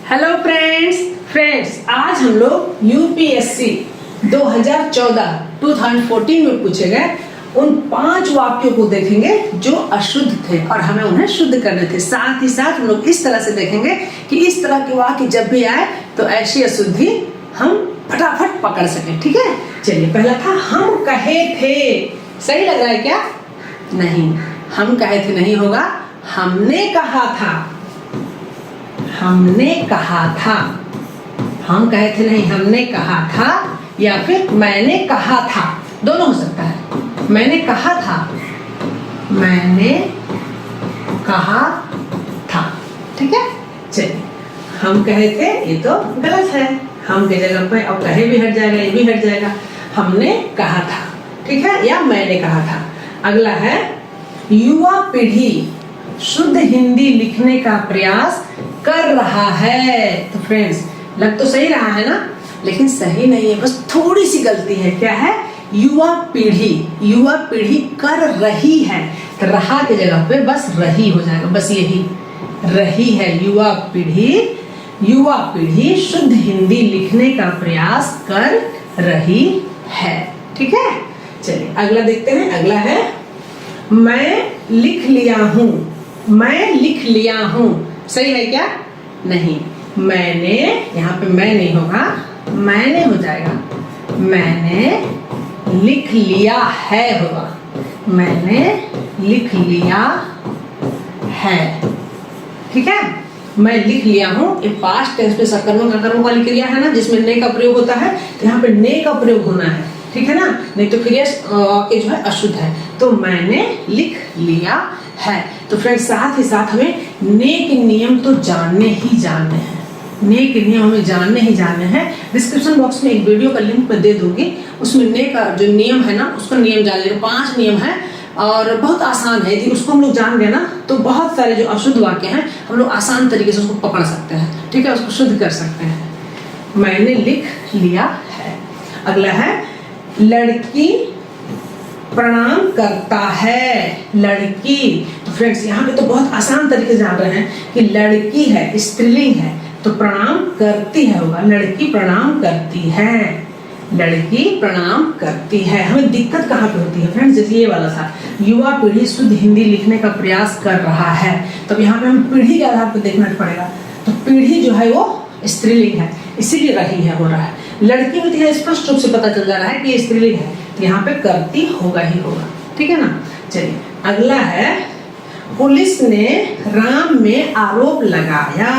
Hello friends आज हम लोग यूपीएससी 2014 में पूछे गए उन 5 वाक्यों को देखेंगे जो अशुद्ध थे और हमें उन्हें शुद्ध करने थे। साथ ही साथ हम लोग इस तरह से देखेंगे कि इस तरह के वाक्य जब भी आए तो ऐसी अशुद्धि हम फटाफट पकड़ सकें। ठीक है, चलिए पहला था हम कहे थे। सही लग रहा है क्या? नहीं, हम कहे थे नहीं होगा, हमने कहा था। हमने कहा था, हम कहे थे नहीं, हमने कहा था, या फिर मैंने कहा था, दोनों हो सकता है। मैंने कहा था, मैंने कहा था। ठीक है, चलिए हम कहे थे ये तो गलत है, हम के जगह पे अब कहे भी हट जाएगा, ये भी हट जाएगा। हमने कहा था, ठीक है, या मैंने कहा था। अगला है युवा पीढ़ी शुद्ध हिंदी लिखने का प्रयास कर रहा है। तो फ्रेंड्स लग तो सही रहा है ना, लेकिन सही नहीं है, बस थोड़ी सी गलती है। क्या है? युवा पीढ़ी कर रही है, तो रहा के जगह पे बस रही हो जाएगा, बस यही रही है। युवा पीढ़ी शुद्ध हिंदी लिखने का प्रयास कर रही है। ठीक है, चलिए अगला देखते हैं। अगला है मैं लिख लिया हूं। सही है क्या? नहीं, मैंने, यहाँ पे मैं नहीं होगा, मैंने हो जाएगा। मैंने लिख लिया है होगा, मैंने लिख लिया है। ठीक है, मैं लिख लिया हूँ, ये पास्ट टेंस में सकर्मक वाली क्रिया है ना, जिसमें ने का प्रयोग होता है, तो यहाँ पे ने का प्रयोग होना है। ठीक है ना, नहीं तो फिर ये जो है अशुद्ध है। तो मैंने लिख लिया है। तो फ्रेंड्स साथ ही साथ हमें ने के नियम तो जानने ही जानने हैं। ने के नियम हमें जानने ही जानने हैं। डिस्क्रिप्शन बॉक्स में एक वीडियो का लिंक मैं दे दूंगी, उसमें ने का जो नियम है ना, उसका नियम जान लीजिए। 5 नियम है और बहुत आसान है। यदि उसको हम लोग जान गए ना, तो बहुत सारे जो अशुद्ध वाक्य हैं हम लोग आसान तरीके से उसको पकड़ सकते हैं। ठीक है, उसको शुद्ध कर सकते हैं। मैंने लिख लिया है। अगला है लड़की प्रणाम करता है। लड़की, तो फ्रेंड्स यहाँ पे तो बहुत आसान तरीके से जान रहे हैं कि लड़की है, स्त्रीलिंग है, तो प्रणाम करती है होगा। लड़की प्रणाम करती है, लड़की प्रणाम करती है। हमें दिक्कत कहाँ पे होती है फ्रेंड्स? जैसे ये वाला था, युवा पीढ़ी शुद्ध हिंदी लिखने का प्रयास कर रहा है, तब यहाँ पे हम पीढ़ी के आधार पर देखना पड़ेगा। तो पीढ़ी जो है वो स्त्रीलिंग है, इसीलिए रही है, हो रहा है। लड़की में तो स्पष्ट रूप से पता चल जा रहा है कि ये स्त्रीलिंग है, तो यहाँ पे करती होगा ही होगा। ठीक है ना, चलिए अगला है पुलिस ने राम में आरोप लगाया।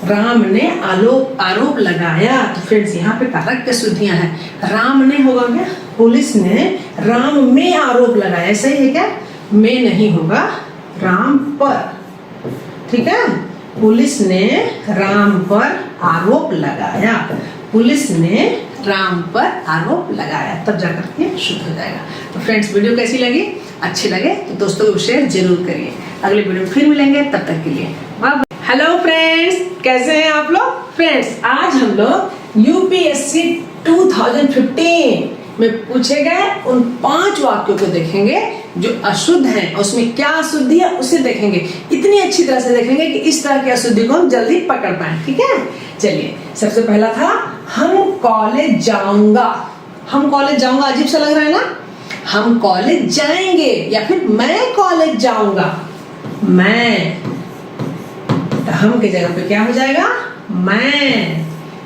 राम ने आरोप लगाया। तो फ्रेंड्स यहाँ पे कारक के शुद्धियां हैं। राम ने होगा क्या? पुलिस ने राम में आरोप लगाया। सही है क्या? में नहीं होगा, राम पर। ठीक है, पुलिस ने राम पर आरोप लगाया। पुलिस ने राम पर आरोप लगाया, तब जाकर के शुद्ध हो जाएगा। तो फ्रेंड्स वीडियो कैसी लगी? अच्छी लगे तो दोस्तों को शेयर जरूर करिए। अगले वीडियो में फिर मिलेंगे, तब तक के लिए बाय। हेलो फ्रेंड्स, कैसे हैं आप लोग? फ्रेंड्स आज हम लोग यूपीएससी 2015 में पूछे गए उन 5 वाक्यों को देखेंगे जो अशुद्ध हैं, और उसमें क्या अशुद्धि है उसे देखेंगे। इतनी अच्छी तरह से देखेंगे कि इस तरह की अशुद्धि को हम जल्दी पकड़ पाए। ठीक है, चलिए सबसे पहला था हम कॉलेज जाऊंगा। हम कॉलेज जाऊंगा अजीब सा लग रहा है ना। हम कॉलेज जाएंगे, या फिर मैं कॉलेज जाऊंगा। मैं, तो हम के जगह पे क्या हो जाएगा?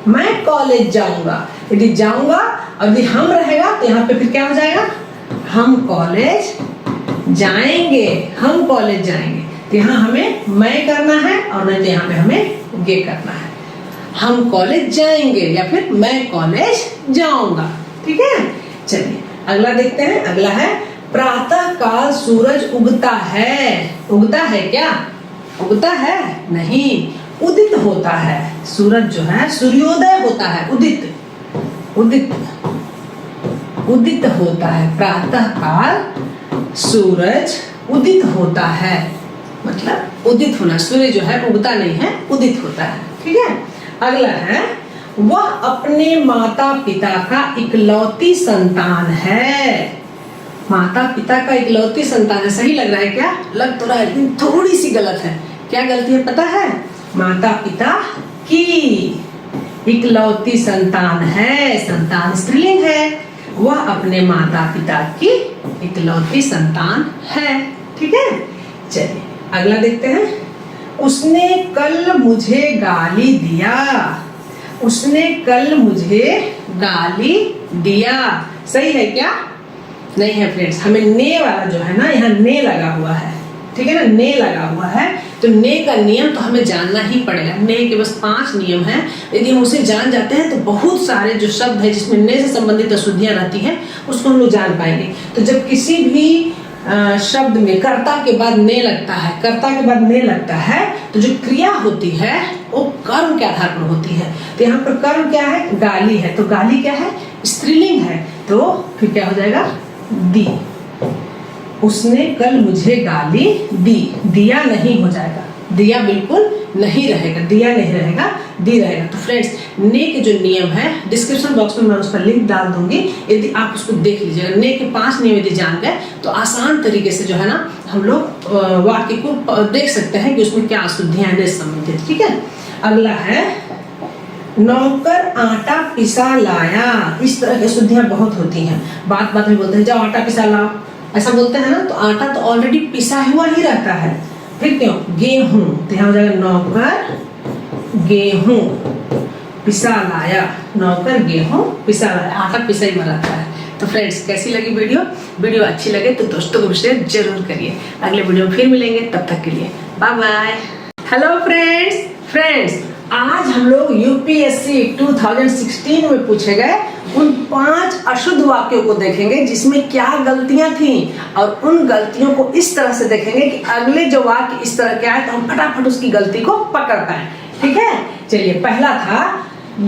मैं कॉलेज जाऊंगा। यदि जाऊंगा और यदि हम रहेगा तो यहाँ पे फिर क्या हो जाएगा? हम कॉलेज जाएंगे। हम कॉलेज जाएंगे, तो यहाँ हमें मैं करना है और नहीं तो यहाँ पे हमें ये करना है। हम कॉलेज जाएंगे या फिर मैं कॉलेज जाऊंगा। ठीक है, चलिए अगला देखते हैं। अगला है प्रातः काल सूरज उगता है। उगता है क्या? उगता है नहीं, उदित होता है। सूरज जो है सूर्योदय होता है, उदित होता है। प्रातः काल सूरज उदित होता है, मतलब उदित होना। सूर्य जो है उगता नहीं है, उदित होता है। ठीक है, अगला है वह अपने माता पिता का इकलौती संतान है। माता पिता का इकलौती संतान है। सही लग रहा है क्या? लग तो रहा है, लेकिन थोड़ी सी गलत है। क्या गलती है पता है? माता पिता की इकलौती संतान है, संतान स्त्रीलिंग है, वह अपने माता पिता की इकलौती संतान है। ठीक है, चलिए अगला देखते हैं। उसने कल मुझे गाली दिया, उसने कल मुझे गाली दिया, सही है क्या? नहीं है फ्रेंड्स, हमें ने वाला जो है ना, यहाँ ने लगा हुआ है, ठीक है ना, ने लगा हुआ है, तो ने का नियम तो हमें जानना ही पड़ेगा। ने के बस 5 नियम हैं, यदि हम उसे जान जाते हैं तो बहुत सारे जो शब्द है जिसमें ने से संबंधित अशुद्धियां रहती हैं उसको हम लोग जान पाएंगे। तो जब किसी भी शब्द में कर्ता के बाद ने लगता है, कर्ता के बाद ने लगता है, तो जो क्रिया होती है वो कर्म के आधार पर होती है। तो यहाँ पर कर्म क्या है? गाली है, तो गाली क्या है? स्त्रीलिंग है, तो फिर क्या हो जाएगा? दी। उसने कल मुझे गाली दी, दिया नहीं हो जाएगा, दिया बिल्कुल नहीं रहेगा, दिया नहीं रहेगा, दी रहेगा। तो फ्रेंड्स, ने के जो नियम है डिस्क्रिप्शन बॉक्स में मैं उसका लिंक डाल दूंगी, यदि आप उसको देख लीजिएगा। ने के 5 नियम यदि जान गए तो आसान तरीके से जो है ना हम लोग वाक्य को देख सकते हैं कि उसमें क्या अशुद्धियां हैं संबंधित। ठीक है, अगला है नौकर आटा पिसा लाया। इस तरह की अशुद्धियां बहुत होती हैं, बात बात में बोलते हैं जाओ आटा पिसा लाओ, ऐसा बोलते हैं ना, तो आटा तो ऑलरेडी पिसा हुआ ही रहता है, फिर क्यों? गेहूं, तो यहाँ हो जाएगा नौकर गेहूं पिसा लाया, नौकर गेहूं पिसा लाया, आटा पिसा ही रहता है। तो फ्रेंड्स, कैसी लगी वीडियो? वीडियो अच्छी लगे तो दोस्तों को शेयर जरूर करिए। अगले वीडियो में फिर मिलेंगे, तब तक के लिए बाय बाय। हेलो फ्रेंड्स, आज हम लोग यूपीएससी 2016 में पूछे गए उन 5 अशुद्ध वाक्यों को देखेंगे जिसमें क्या गलतियां थी, और उन गलतियों को इस तरह से देखेंगे कि अगले जो वाक्य इस तरह के आए तो हम फटाफट उसकी गलती को पकड़ पाए। ठीक है, चलिए पहला था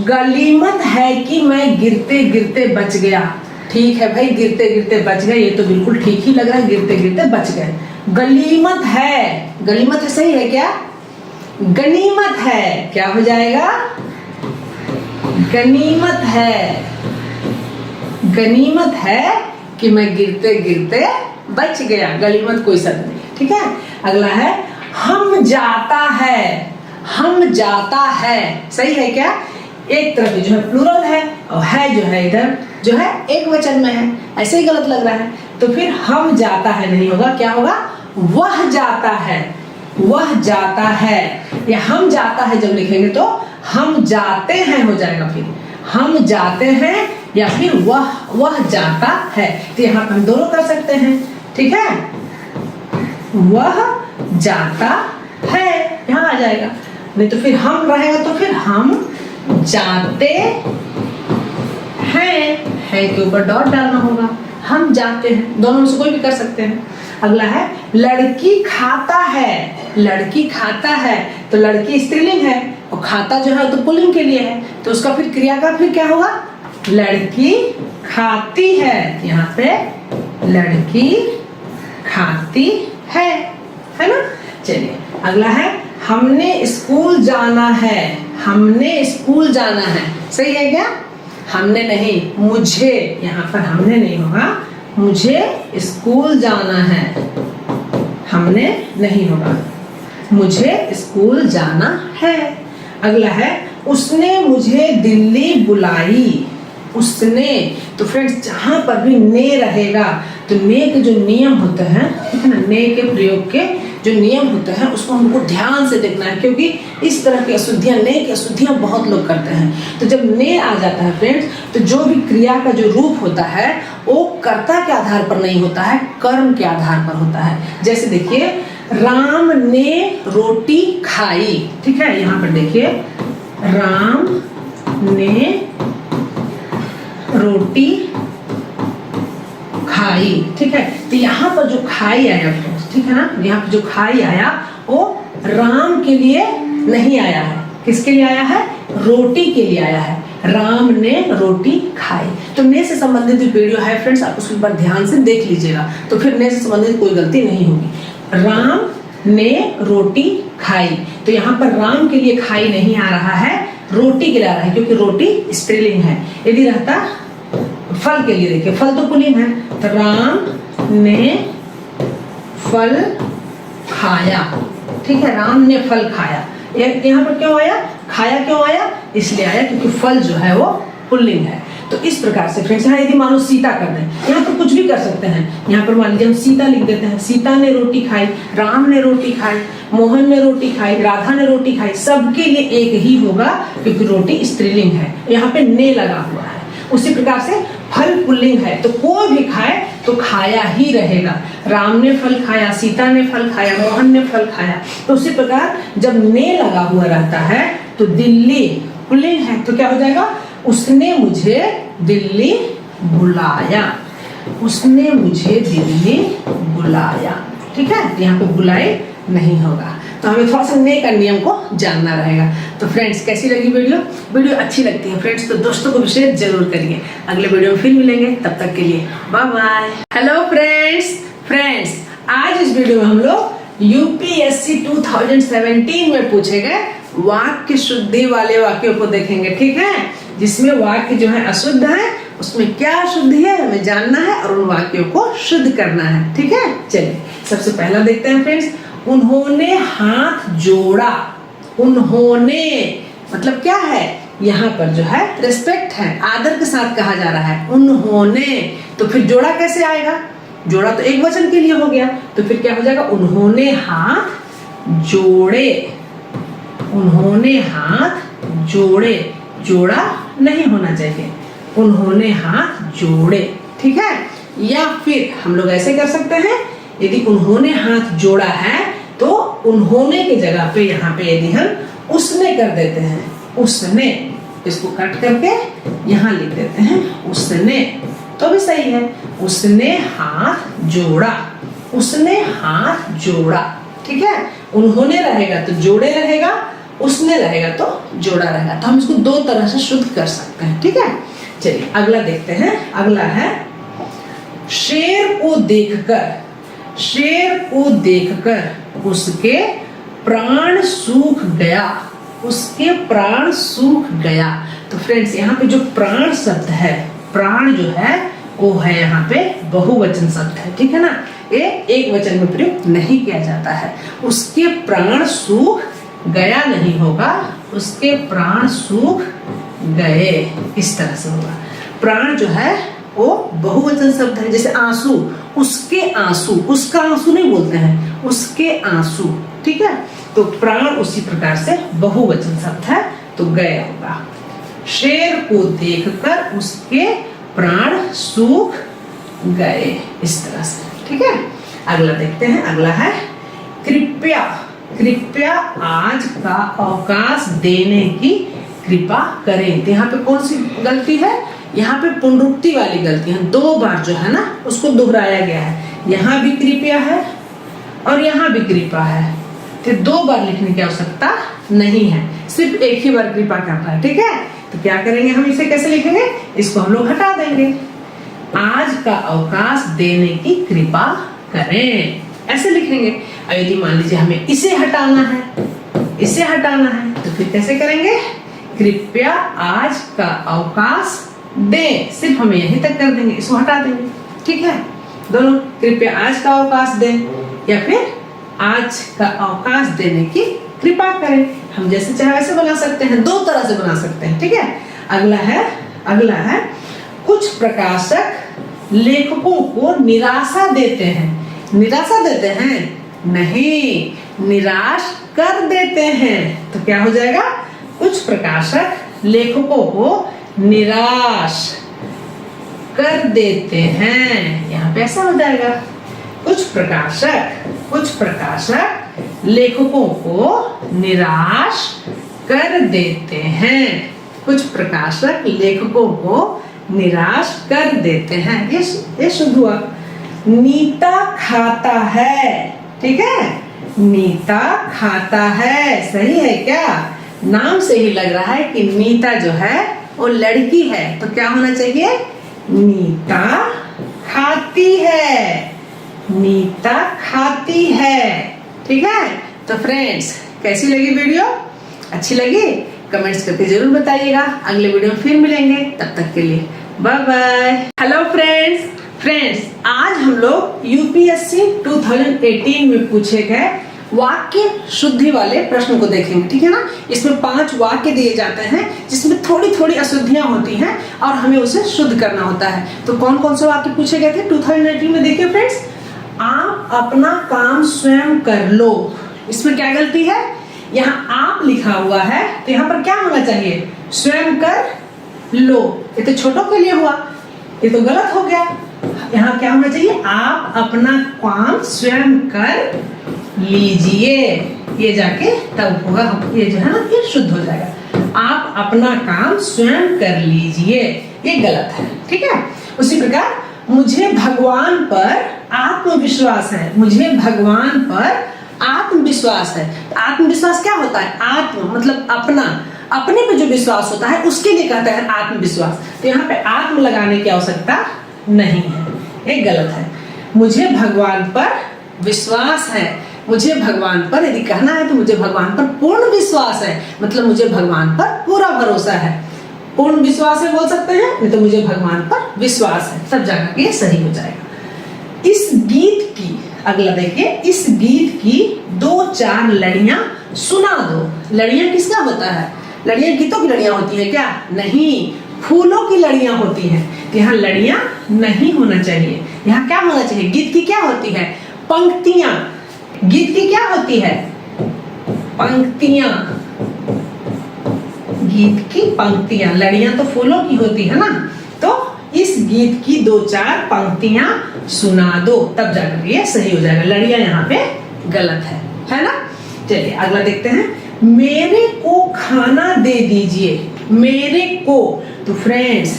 गलीमत है कि मैं गिरते गिरते बच गया। ठीक है भाई, गिरते गिरते बच गए, ये तो बिल्कुल ठीक ही लग रहा है, गिरते गिरते बच गए। गलीमत है, गलीमत है, सही है क्या? गनीमत है, क्या हो जाएगा? गनीमत है, गनीमत है कि मैं गिरते गिरते बच गया, गलीमत कोई शब्द नहीं। ठीक है, अगला है हम जाता है, हम जाता है, सही है क्या? एक तरफ जो है प्लूरल है और है जो है इधर जो है एक वचन में है, ऐसे ही गलत लग रहा है, तो फिर हम जाता है नहीं होगा, क्या होगा? वह जाता है, वह जाता है, या हम जाता है जब लिखेंगे तो हम जाते हैं हो जाएगा, फिर हम जाते हैं या फिर वह जाता है। तो यहाँ पर हम दोनों कर सकते हैं। ठीक है, वह जाता है यहाँ आ जाएगा, नहीं तो फिर हम रहेगा तो फिर हम जाते हैं, है के ऊपर डॉट डालना होगा, हम जाते हैं, दोनों में से कोई भी कर सकते हैं। अगला है लड़की खाता है, लड़की खाता है, तो लड़की स्त्रीलिंग है और खाता जो है तो पुल्लिंग के लिए है, तो उसका फिर क्रिया का फिर क्या होगा? लड़की खाती है, यहाँ पे लड़की खाती है ना। चलिए अगला है हमने स्कूल जाना है, हमने स्कूल जाना है, सही है क्या? हमने नहीं, मुझे, यहाँ पर हमने नहीं होगा, मुझे स्कूल जाना है, हमने नहीं होगा, मुझे स्कूल जाना है। अगला है उसने मुझे दिल्ली बुलाई, उसने, तो फ्रेंड्स जहां पर भी ने रहेगा तो ने के जो नियम होते हैं, ठीक है ना, ने के प्रयोग के जो नियम होते हैं उसको हमको ध्यान से देखना है, क्योंकि इस तरह की अशुद्धियां, ने की अशुद्धियां बहुत लोग करते हैं। तो जब ने आ जाता है फ्रेंड्स, तो जो भी क्रिया का जो रूप होता है वो कर्ता के आधार पर नहीं होता है, कर्म के आधार पर होता है। जैसे देखिए राम ने रोटी खाई, ठीक है, यहाँ पर देखिए राम ने रोटी खाई, ठीक है, तो यहाँ पर जो खाई आया फ्रेंड्स, ठीक है ना, यहाँ पर जो खाई आया वो राम के लिए नहीं आया है, किसके लिए आया है? रोटी के लिए आया है, राम ने रोटी खाई। तो ने से संबंधित वीडियो है फ्रेंड्स, आप उसके ऊपर ध्यान से देख लीजिएगा, तो फिर ने से संबंधित कोई गलती नहीं होगी। राम ने रोटी खाई, तो यहाँ पर राम के लिए खाई नहीं आ रहा है, रोटी के लिए आ रहा है, क्योंकि रोटी स्त्रीलिंग है। यदि रहता फल के लिए, देखिए फल तो पुल्लिंग है, तो राम ने फल खाया, ठीक है, राम ने फल खाया, यहाँ पर क्यों आया, खाया क्यों आया, इसलिए आया क्योंकि फल जो है वो पुल्लिंग है। तो इस प्रकार से फ्रेंड्स, यहाँ यदि मान लो सीता कर दें, यहाँ पर कुछ भी कर सकते हैं। यहाँ पर मान लीजिए हम सीता लिख देते हैं, सीता ने रोटी खाई, राम ने रोटी खाई, मोहन ने रोटी खाई, राधा ने रोटी खाई, सबके लिए एक ही होगा क्योंकि रोटी स्त्रीलिंग है, यहाँ पे ने लगा हुआ है। उसी प्रकार से फल पुल्लिंग है तो कोई भी खाए तो खाया ही रहेगा। राम ने फल खाया, सीता ने फल खाया, मोहन ने फल खाया। तो उसी प्रकार जब ने लगा हुआ रहता है तो दिल्ली पुल्लिंग है तो क्या हो जाएगा, उसने मुझे दिल्ली बुलाया, उसने मुझे दिल्ली बुलाया। ठीक है, यहाँ पे बुलाए नहीं होगा, तो हमें थोड़ा सा ने का नियम को जानना रहेगा। तो फ्रेंड्स, कैसी लगी वीडियो अच्छी लगती है फ्रेंड्स तो दोस्तों को शेयर जरूर करिए। अगले वीडियो में फिर मिलेंगे, तब तक के लिए बाय बाय। हेलो फ्रेंड्स, आज इस वीडियो में हम लोग यूपीएससी 2017 में पूछे गए वाक्य शुद्धि वाले वाक्यों को देखेंगे। ठीक है, जिसमें वाक्य जो है अशुद्ध है, उसमें क्या अशुद्धि है हमें जानना है और उन वाक्यों को शुद्ध करना है। ठीक है, चलिए सबसे पहला देखते हैं फ्रेंड्स, उन्होंने हाथ जोड़ा। उन्होंने मतलब क्या है, यहाँ पर जो है रिस्पेक्ट है, आदर के साथ कहा जा रहा है उन्होंने। तो फिर जोड़ा कैसे आएगा, जोड़ा तो एक वचन के लिए हो गया, तो फिर क्या हो जाएगा, उन्होंने हाथ जोड़े। उन्होंने हाथ जोड़े, जोड़ा नहीं होना चाहिए, उन्होंने हाथ जोड़े। ठीक है, या फिर हम लोग ऐसे कर सकते हैं, यदि उन्होंने हाथ जोड़ा है तो उन्होंने की जगह पे यहाँ पे यदि हम उसने कर देते हैं, उसने, इसको कट करके यहाँ लिख देते हैं उसने, तो भी सही है। उसने हाथ जोड़ा, उसने हाथ जोड़ा। ठीक है, उन्होंने रहेगा तो जोड़े रहेगा, उसने रहेगा तो जोड़ा रहेगा। तो हम इसको दो तरह से शुद्ध कर सकते हैं। ठीक है, चलिए अगला देखते हैं। अगला है शेर को देखकर, शेर को देखकर उसके प्राण सूख गया, उसके प्राण सूख गया। तो फ्रेंड्स, यहाँ पे जो प्राण शब्द है, प्राण जो है वो है यहाँ पे बहुवचन शब्द है। ठीक है ना, ये एक वचन में प्रयोग नहीं किया जाता है। उसके प्राण सूख गया नहीं होगा, उसके प्राण सूख गए, इस तरह से होगा। प्राण जो है वो बहुवचन शब्द है, जैसे आंसू, उसके आंसू, उसका आंसू नहीं बोलते हैं, उसके आंसू। ठीक है, तो प्राण उसी प्रकार से बहुवचन शब्द है तो गए होगा। शेर को देखकर उसके प्राण सूख गए, इस तरह से। ठीक है, अगला देखते हैं। अगला है कृपया, कृपया आज का अवकाश देने की कृपा करें। तो यहाँ पे कौन सी गलती है, यहाँ पे पुनरुक्ति वाली गलती है, दो बार जो है ना उसको दोहराया गया है। यहाँ भी कृपया है और यहाँ भी कृपा है, तो दो बार लिखने की आवश्यकता नहीं है, सिर्फ एक ही बार कृपा करना है। ठीक है, तो क्या करेंगे हम, इसे कैसे लिखेंगे, इसको हम लोग हटा देंगे। आज का अवकाश देने की कृपा करें, ऐसे लिखेंगे। और यदि मान लीजिए हमें इसे हटाना है, इसे हटाना है, तो फिर कैसे करेंगे, कृपया आज का अवकाश दें, सिर्फ हमें यहीं तक कर देंगे, इसको हटा देंगे। ठीक है, दोनों, कृपया आज का अवकाश दें या फिर आज का अवकाश देने की कृपा करें, हम जैसे चाहे वैसे बना सकते हैं, दो तरह से बना सकते हैं। ठीक है, अगला है कुछ प्रकाशक लेखकों को निराशा देते हैं। निराशा देते हैं नहीं, निराश कर देते हैं। तो क्या हो जाएगा, कुछ प्रकाशक लेखकों को निराश कर देते हैं, यहाँ पे ऐसा हो जाएगा। कुछ प्रकाशक लेखकों को निराश कर देते हैं, कुछ प्रकाशक लेखकों को निराश कर देते हैं, ये शुद्ध हुआ। नीता खाता है, ठीक है, नीता खाता है, सही है क्या, नाम से ही लग रहा है कि नीता जो है वो लड़की है, तो क्या होना चाहिए, नीता खाती है, नीता खाती है। ठीक है, तो फ्रेंड्स कैसी लगी वीडियो, अच्छी लगी, कमेंट्स करके जरूर बताइएगा। अगले वीडियो में फिर मिलेंगे, तब तक के लिए बाय बाय। हेलो फ्रेंड्स, आज हम लोग यूपीएससी 2018 में पूछे गए वाक्य शुद्धि वाले प्रश्न को देखेंगे, ठीक है ना। इसमें 5 वाक्य दिए जाते हैं जिसमें थोड़ी थोड़ी अशुद्धियां होती हैं और हमें उसे शुद्ध करना होता है। तो कौन कौन से वाक्य पूछे गए थे 2018 में? देखिए फ्रेंड्स, आप अपना काम स्वयं कर लो। इसमें क्या गलती है? यहाँ आप लिखा हुआ है तो यहाँ पर क्या होना चाहिए? स्वयं कर लो। ये तो छोटों के लिए हुआ, ये तो गलत हो गया। यहाँ क्या होना चाहिए? आप अपना काम स्वयं कर लीजिए। ये जाके तब होगा, ये जो है ना ये शुद्ध हो जाएगा। आप अपना काम स्वयं कर लीजिए, ये गलत है, ठीक है। उसी प्रकार मुझे भगवान पर आत्मविश्वास है। मुझे भगवान पर आत्मविश्वास है। आत्मविश्वास क्या होता है? आत्म मतलब अपना, अपने पे जो विश्वास होता है उसके लिए कहते हैं आत्मविश्वास। तो यहाँ पे आत्म लगाने की आवश्यकता नहीं है, ये गलत है। मुझे भगवान पर विश्वास है। मुझे भगवान पर यदि कहना है तो मुझे भगवान पर पूर्ण विश्वास है, मतलब मुझे भगवान पर पूरा भरोसा है। पूर्ण विश्वास है बोल सकते हैं, नहीं तो मुझे भगवान पर विश्वास है, तब जाकर ये सही हो जाएगा। इस गीत की, अगला देखिए, इस गीत की 2-4 लड़ियां सुना दो। लड़ियां किसका होता है? लड़ियां गीतों की लड़ियां होती है क्या? नहीं, फूलों की लड़ियां होती हैं। तो यहाँ लड़ियां नहीं होना चाहिए, यहाँ क्या होना चाहिए? गीत की क्या होती है? पंक्तियां। गीत की क्या होती है? पंक्तियां। गीत की पंक्तियां, लड़ियां तो फूलों की होती है ना। तो इस गीत की 2-4 पंक्तियां सुना दो, तब जाकर ये सही हो जाएगा। लड़ियां यहाँ पे गलत है ना। चलिए अगला देखते हैं। मेरे को खाना दे दीजिए। मेरे को, तो फ्रेंड्स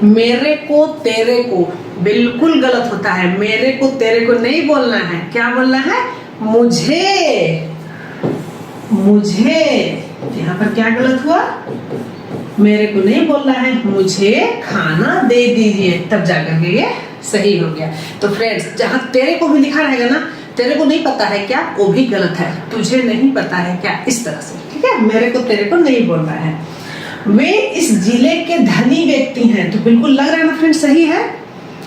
मेरे को तेरे को बिल्कुल गलत होता है। मेरे को तेरे को नहीं बोलना है, क्या बोलना है? मुझे। मुझे, यहाँ पर क्या गलत हुआ? मेरे को नहीं बोलना है, मुझे खाना दे दीजिए, तब जाकर के ये सही हो गया। तो फ्रेंड्स जहां तेरे को भी लिखा रहेगा ना, तेरे को नहीं पता है क्या, वो भी गलत है। तुझे नहीं पता है क्या, इस तरह से, ठीक है। मेरे को तेरे को नहीं बोलना है। वे इस जिले के धनी व्यक्ति हैं, तो बिल्कुल लग रहा है ना फ्रेंड्स सही है,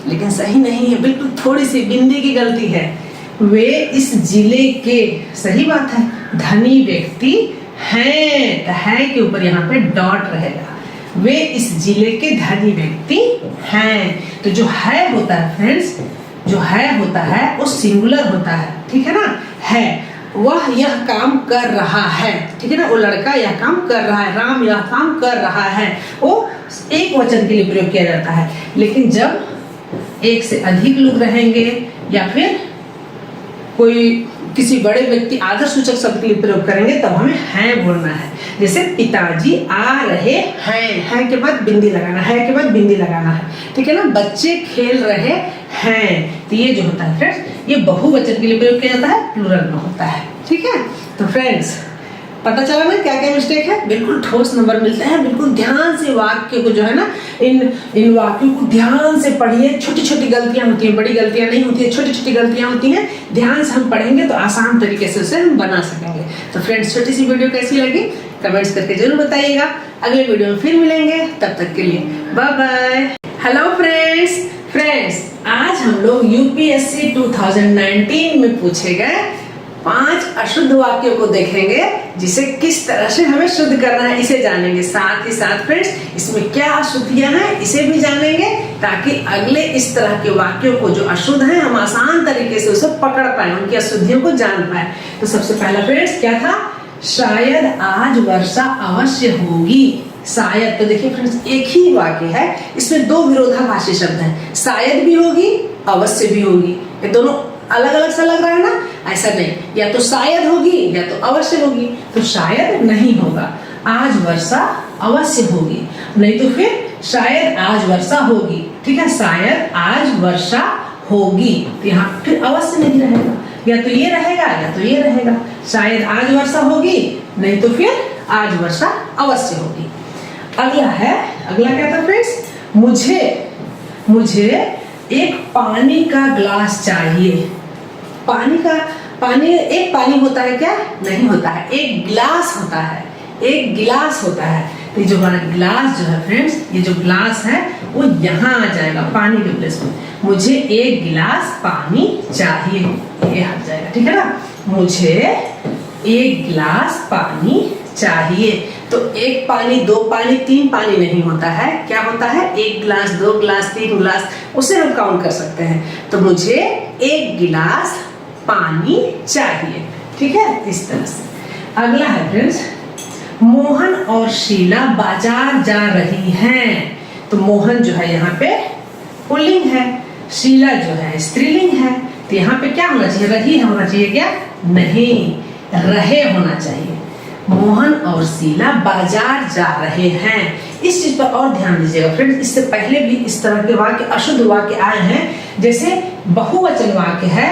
लेकिन सही नहीं है, बिल्कुल थोड़ी सी बिंदी की गलती है। वे इस जिले के, सही बात है, धनी व्यक्ति हैं, तो है के ऊपर यहाँ पे डॉट रहेगा। वे इस जिले के धनी व्यक्ति हैं, तो जो है होता है फ्रेंड्स, जो है होता है वो सिंगुलर होता है, ठीक है ना। है, वह यह काम कर रहा है, ठीक है ना। वो लड़का यह काम कर रहा है, राम यह काम कर रहा है, वो एक वचन के लिए प्रयोग किया जाता है। लेकिन जब एक से अधिक लोग रहेंगे या फिर कोई किसी बड़े व्यक्ति आदर सूचक शब्द के लिए प्रयोग करेंगे, तब हमें हैं बोलना है। जैसे पिताजी आ रहे हैं, है के बाद बिंदी लगाना है, के बाद बिंदी लगाना है, ठीक है ना। बच्चे खेल रहे हैं, तो ये जो होता है फ्रेंड्स, ये बहुवचन के लिए प्रयोग किया जाता है, प्लूरल में होता है, ठीक है। तो फ्रेंड्स पता चला ना क्या क्या मिस्टेक है। बिल्कुल ठोस नंबर मिलते हैं। बिल्कुल ध्यान से वाक्य को जो है ना, इन वाक्यों को ध्यान से पढ़िए। छोटी छोटी गलतियां होती हैं, बड़ी गलतियां नहीं होती है, छोटी छोटी गलतियां होती हैं। ध्यान से हम पढ़ेंगे तो आसान तरीके से उसे हम बना सकेंगे। तो फ्रेंड्स छोटी सी वीडियो कैसी लगी कमेंट्स करके जरूर बताइएगा। अगले वीडियो में फिर मिलेंगे, तब तक के लिए बाय बाय। हेलो फ्रेंड्स आज हम लोग यूपीएससी 2019 में पूछे गए 5 अशुद्ध वाक्यों को देखेंगे, जिसे किस तरह से हमें शुद्ध करना है इसे जानेंगे। साथ ही साथ फ्रेंड्स इसमें क्या अशुद्धियां हैं इसे भी जानेंगे, ताकि अगले इस तरह के वाक्यों को जो अशुद्ध हैं हम आसान तरीके से उसे पकड़ पाए, उनकी अशुद्धियों को जान पाए। तो सबसे पहला फ्रेंड्स क्या था? शायद आज वर्षा अवश्य होगी। शायद, तो देखिए फ्रेंड्स एक ही वाक्य है, इसमें 2 विरोधाभासी शब्द हैं। शायद भी होगी, अवश्य भी होगी, ये दोनों अलग अलग सा लग रहा है ना। ऐसा नहीं, या तो शायद होगी या तो अवश्य होगी। तो शायद नहीं होगा, आज वर्षा अवश्य होगी, नहीं तो फिर शायद आज वर्षा होगी, ठीक है। शायद आज वर्षा होगी, तो यहाँ फिर अवश्य नहीं रहेगा, या तो ये रहेगा या तो ये रहेगा। शायद आज वर्षा होगी, नहीं तो फिर आज वर्षा अवश्य होगी। अगला क्या था फ्रेंड्स? मुझे एक पानी का ग्लास चाहिए। एक पानी होता है क्या? नहीं होता है, एक गिलास होता है, एक गिलास होता है। तो ये जो हमारा गिलास जो है फ्रेंड्स, ये जो गिलास है वो यहाँ आ जाएगा पानी के प्लेस में। मुझे एक गिलास पानी चाहिए, ये हट जाएगा, ठीक है ना। मुझे 1 गिलास पानी चाहिए। तो 1 पानी, 2 पानी, 3 पानी नहीं होता है, क्या होता है 1 गिलास, 2 गिलास, 3 गिलास, उसे हम काउंट कर सकते हैं। तो मुझे 1 गिलास पानी चाहिए, ठीक है, इस तरह से। अगला है फ्रेंड्स, मोहन और शीला बाजार जा रही हैं। तो मोहन जो है यहाँ पे पुल्लिंग है, शीला जो है स्त्रीलिंग है। तो यहाँ पे क्या होना चाहिए, रही होना चाहिए क्या, नहीं, रहे होना चाहिए। मोहन और शीला बाजार जा रहे हैं। इस चीज पर और ध्यान दीजिएगा फ्रेंड्स, इससे पहले भी इस तरह के वाक्य अशुद्ध वाक्य आए हैं, जैसे बहुवचन वाक्य है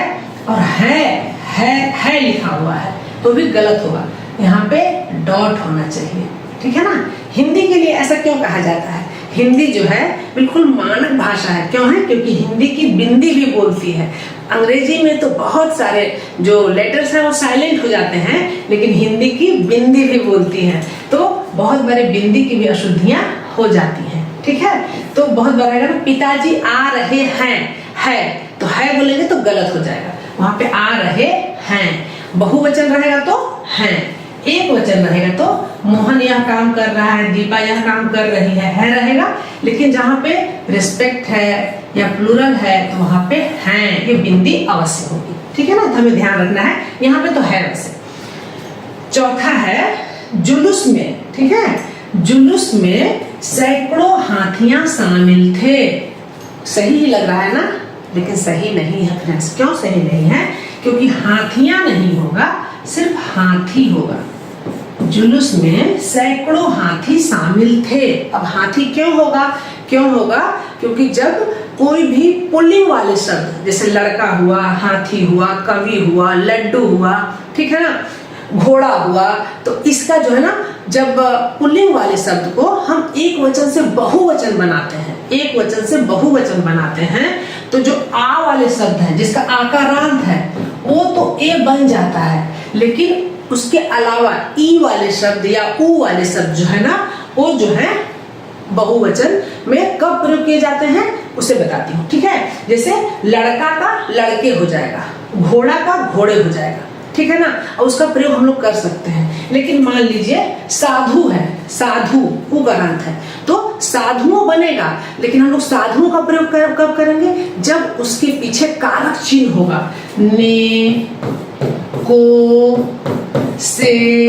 और है लिखा हुआ है तो भी गलत होगा, यहाँ पे डॉट होना चाहिए, ठीक है ना। हिंदी के लिए ऐसा क्यों कहा जाता है, हिंदी जो है बिल्कुल मानक भाषा है, क्यों है, क्योंकि हिंदी की बिंदी भी बोलती है। अंग्रेजी में तो बहुत सारे जो लेटर्स हैं वो साइलेंट हो जाते हैं, लेकिन हिंदी की बिंदी भी बोलती है, तो बहुत बड़े बिंदी की भी अशुद्धियां हो जाती हैं, ठीक है। तो बहुत बार रहेगा ना, पिताजी आ रहे हैं, है तो है बोलेंगे तो गलत हो जाएगा, वहां पे आ रहे हैं। बहुवचन रहेगा तो हैं, एक वचन रहेगा तो मोहन यह काम कर रहा है, दीपा यह काम कर रही है रहेगा। लेकिन जहाँ पे रिस्पेक्ट है या प्लूरल है तो वहां पे हैं, ये बिंदी अवश्य होगी, ठीक है ना, तो हमें ध्यान रखना है, यहाँ पे तो है वैसे। चौथा है जुलूस में, ठीक है, जुलूस में सैकड़ों हाथियां शामिल थे। सही ही लग रहा है ना, लेकिन सही नहीं है फ्रेंड्स। क्यों सही नहीं है, क्योंकि हाथियां नहीं होगा, सिर्फ हाथी होगा। जुलूस में सैकड़ों हाथी शामिल थे। अब हाथी क्यों होगा, क्यों होगा, क्योंकि जब कोई भी पुल्लिंग वाले शब्द, जैसे लड़का हुआ, हाथी हुआ, कवि हुआ, लड्डू हुआ, ठीक है ना, घोड़ा हुआ, तो इसका जो है ना, जब पुल्लिंग वाले शब्द को हम एक वचन से बहुवचन बनाते हैं, एक वचन से बहुवचन बनाते हैं, तो जो आ वाले शब्द हैं, जिसका आकारांत है, वो तो ए बन जाता है, लेकिन उसके अलावा ई वाले शब्द या ऊ वाले शब्द जो है ना, वो जो है बहुवचन में कब प्रयोग किए जाते हैं उसे बताती हूँ, ठीक है। जैसे लड़का का लड़के हो जाएगा, घोड़ा का घोड़े हो जाएगा, ठीक है ना, और उसका प्रयोग हम लोग कर सकते हैं। लेकिन मान लीजिए साधु है, साधु उकारांत है, तो साधुओं बनेगा, लेकिन हम लोग साधुओं का प्रयोग कब करेंगे, जब उसके पीछे कारक चिन्ह होगा, ने, को, से,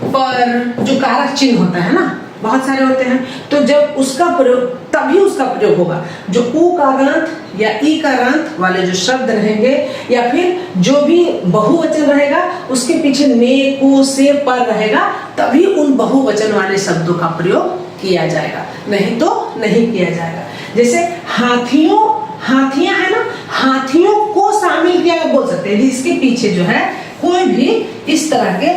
पर, जो कारक चिन्ह होता है ना, बहुत सारे होते हैं, तो जब उसका प्रयोग, तभी उसका प्रयोग होगा। जो ऊ कारांत या ई कारांत वाले जो शब्द रहेंगे, या फिर जो भी बहुवचन रहेगा उसके पीछे ने, को, से, पर रहेगा, तभी उन बहुवचन वाले शब्दों का प्रयोग किया जाएगा, नहीं तो नहीं किया जाएगा। जैसे हाथियां है ना, हाथियों को शामिल किया बोल सकते हैं, इसके पीछे जो है कोई भी इस तरह के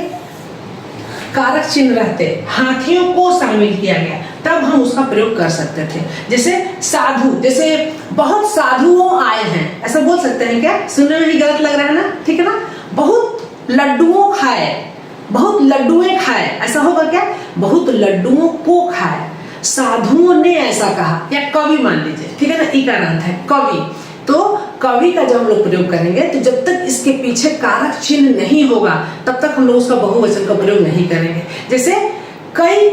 कारक चिन्ह रहते, हाथियों को शामिल किया गया, तब हम उसका प्रयोग कर सकते थे। जैसे साधु, जैसे बहुत साधुओं आए हैं, ऐसा बोल सकते हैं क्या, सुनने में भी गलत लग रहा है ना, ठीक है ना। बहुत लड्डुओं खाए, बहुत लड्डुएं खाए, ऐसा होगा क्या, बहुत लड्डुओं को खाए, साधुओं ने ऐसा कहा, या कवि मान लीजिए, ठीक है ना, इकारांत है कवि, तो कवि का जब हम लोग प्रयोग करेंगे, तो जब तक इसके पीछे कारक चिन्ह नहीं होगा तब तक हम लोग उसका बहुवचन का प्रयोग नहीं करेंगे। जैसे कई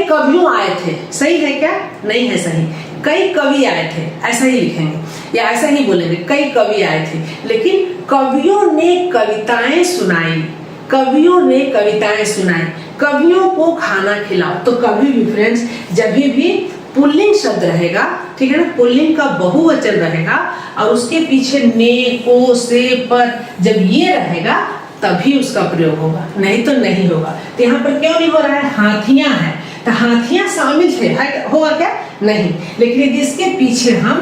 कवियों आए थे, सही है क्या, नहीं है सही, कई कवि आए थे, ऐसा ही लिखेंगे या ऐसा ही बोलेंगे, कई कवि आए थे, लेकिन कवियों ने कविताएं सुनाई, कवियों ने कविताएं सुनाई, कवियों को खाना खिलाओ। तो कभी भी फ्रेंड्स, जब भी पुल्लिंग शब्द रहेगा, ठीक है ना, पुल्लिंग का बहुवचन रहेगा और उसके पीछे ने, को, से, पर, जब ये रहेगा तभी उसका प्रयोग होगा, नहीं तो नहीं होगा। तो यहाँ पर क्यों नहीं हो रहा है, हाथियां हैं, तो हाथियां शामिल थे, होगा क्या, नहीं, लेकिन यदि इसके पीछे हम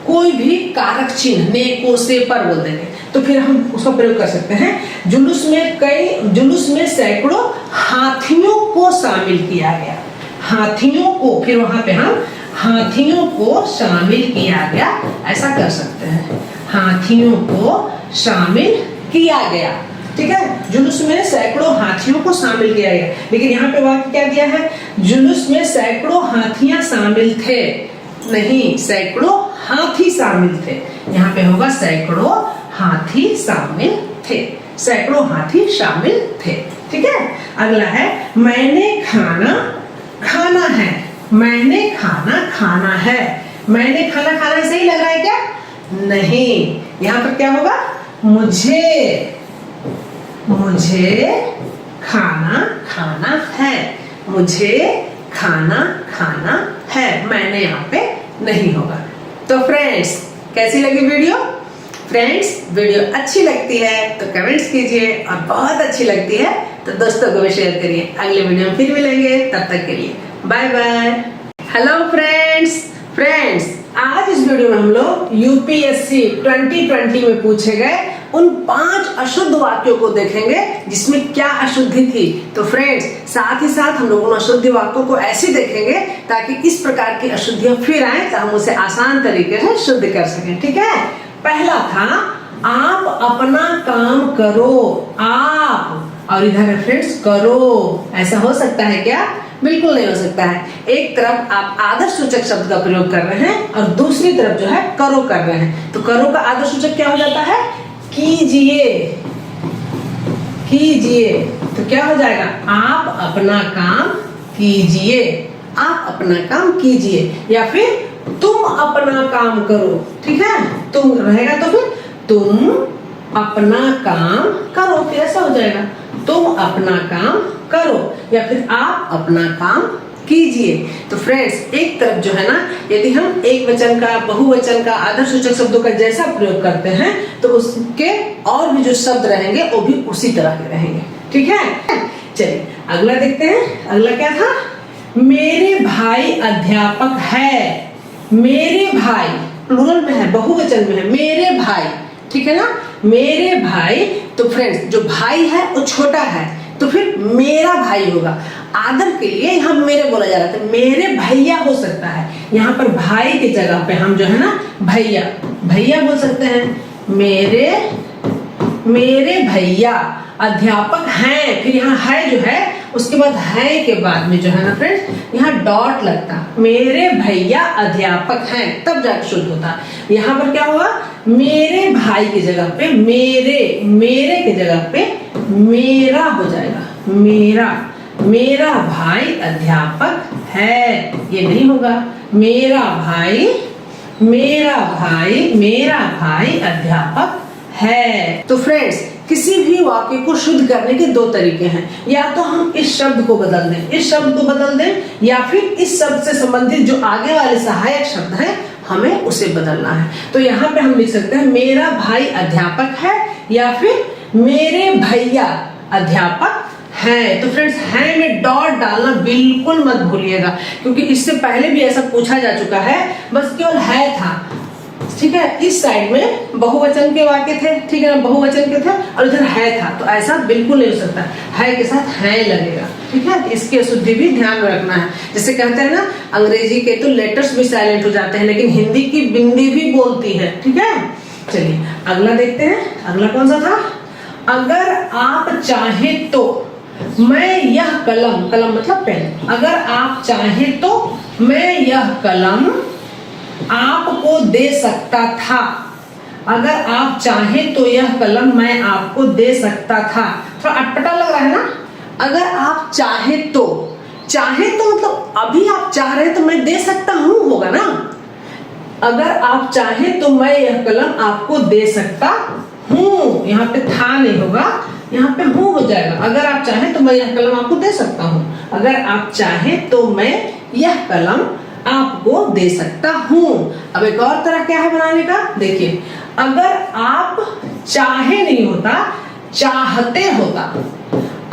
कोई भी कारक चिन्ह ने, को, से, पर बोल देंगे तो फिर हम उसका प्रयोग कर सकते हैं। जुलूस में सैकड़ों हाथियों को शामिल किया गया, हाथियों को, फिर वहां पे हम हाथियों को शामिल किया गया, ऐसा कर सकते हैं, हाथियों को शामिल किया गया, ठीक है। जुलूस में सैकड़ों हाथियों को शामिल किया गया, लेकिन यहाँ पे वाक्य क्या दिया है, जुलूस में सैकड़ों हाथियां शामिल थे, नहीं, सैकड़ों हाथी शामिल थे, यहाँ पे होगा सैकड़ों हाथी शामिल थे, सैकड़ों हाथी शामिल थे। ठीक है, अगला है मैंने खाना खाना है, मैंने खाना खाना है। मैंने खाना खाना सही लग रहा है क्या? नहीं, यहाँ पर क्या होगा? मुझे खाना खाना है, मुझे खाना खाना है। मैंने यहाँ पे नहीं होगा। तो फ्रेंड्स, कैसी लगी वीडियो? फ्रेंड्स, वीडियो अच्छी लगती है तो कमेंट्स कीजिए, और बहुत अच्छी लगती है तो दोस्तों को भी शेयर करिए। अगले वीडियो में फिर मिलेंगे, तब तक के लिए बाय बाय। हेलो फ्रेंड्स, आज इस वीडियो में हम लोग यूपीएससी 2020 में पूछे गए उन 5 अशुद्ध वाक्यों को देखेंगे जिसमें क्या अशुद्धि थी। तो फ्रेंड्स, साथ ही साथ हम लोग उन अशुद्ध वाक्यों को ऐसे देखेंगे ताकि इस प्रकार की अशुद्धियां फिर आए तो हम उसे आसान तरीके से शुद्ध कर सकें। ठीक है, पहला था आप अपना काम करो, आप, और इधर है फ्रेंड्स करो। ऐसा हो सकता है क्या? बिल्कुल नहीं हो सकता है। एक तरफ आप आदर्श सूचक शब्द का प्रयोग कर रहे हैं और दूसरी तरफ जो है करो कर रहे हैं। तो करो का आदर्श सूचक क्या हो जाता है? कीजिए, कीजिए। तो क्या हो जाएगा? आप अपना काम कीजिए, आप अपना काम कीजिए, या फिर तुम अपना काम करो। ठीक है, तुम रहेगा तो फिर तुम अपना काम करो, फिर ऐसा हो जाएगा तुम अपना काम करो, या फिर आप अपना काम कीजिए। तो फ्रेंड्स, एक तरफ जो है ना, यदि हम एक वचन का, बहुवचन का, आदर्श सूचक शब्दों का जैसा प्रयोग करते हैं तो उसके और भी जो शब्द रहेंगे वो भी उसी तरह के रहेंगे। ठीक है, चलिए अगला देखते हैं। अगला क्या था? मेरे भाई अध्यापक है। मेरे भाई प्लूरल में है, बहुवचन में है, मेरे भाई। ठीक है ना, मेरे भाई। तो फ्रेंड्स, जो भाई है वो छोटा है तो फिर मेरा भाई होगा। आदर के लिए यहाँ मेरे बोला जा रहा था, मेरे भैया हो सकता है। यहाँ पर भाई की जगह पे हम जो है ना भैया, भैया बोल सकते हैं। मेरे भैया अध्यापक हैं, फिर यहाँ है जो है उसके बाद है के बाद में जो है ना फ्रेंड्स यहाँ डॉट लगता। मेरे भैया अध्यापक हैं, तब जाकर शुद्ध होता। यहाँ पर क्या हुआ? मेरे भाई की जगह पे मेरे की जगह पे मेरा हो जाएगा। मेरा भाई अध्यापक है, ये नहीं होगा। मेरा भाई अध्यापक है। तो फ्रेंड्स, किसी भी वाक्य को शुद्ध करने के 2 तरीके हैं। या तो हम इस शब्द को बदल दें, या फिर इस शब्द से संबंधित जो आगे वाले सहायक शब्द हैं हमें उसे बदलना है। तो यहाँ पे हम लिख सकते हैं मेरा भाई अध्यापक है, या फिर मेरे भैया अध्यापक हैं। तो फ्रेंड्स, हैं में डॉट डालना बिल्कुल मत भूलिएगा, क्योंकि इससे पहले भी ऐसा पूछा जा चुका है, बस केवल है था। ठीक है, इस साइड में बहुवचन के वाक्य थे, ठीक है ना, बहुवचन के थे, और इधर है था। तो ऐसा बिल्कुल नहीं हो सकता, है के साथ है लगेगा। ठीक है, इसकी अशुद्धि भी ध्यान में रखना है। जैसे कहते हैं ना, अंग्रेजी के तो लेटर्स भी साइलेंट हो जाते हैं, लेकिन हिंदी की बिंदी भी बोलती है। ठीक है, चलिए अगला देखते हैं। अगला कौन सा था? अगर आप चाहें तो मैं यह कलम मतलब पेन, अगर आप चाहें तो मैं यह कलम आपको दे सकता था। अगर आप चाहें तो यह कलम मैं आपको दे सकता था। थोड़ा अटपटा लग रहा है ना? अगर आप चाहें तो मतलब अभी आप चाह रहे हैं तो मैं दे सकता हूं होगा ना। अगर आप चाहें तो मैं यह कलम आपको दे सकता हूं, यहाँ पे था नहीं होगा, यहाँ पे हूं हो जाएगा। अगर आप चाहें तो मैं यह कलम आपको दे सकता हूं। अगर आप चाहें तो मैं यह कलम आपको दे सकता हूं। अब एक और तरह क्या है बनाने का, देखिए, अगर आप चाहे नहीं होता, चाहते होता।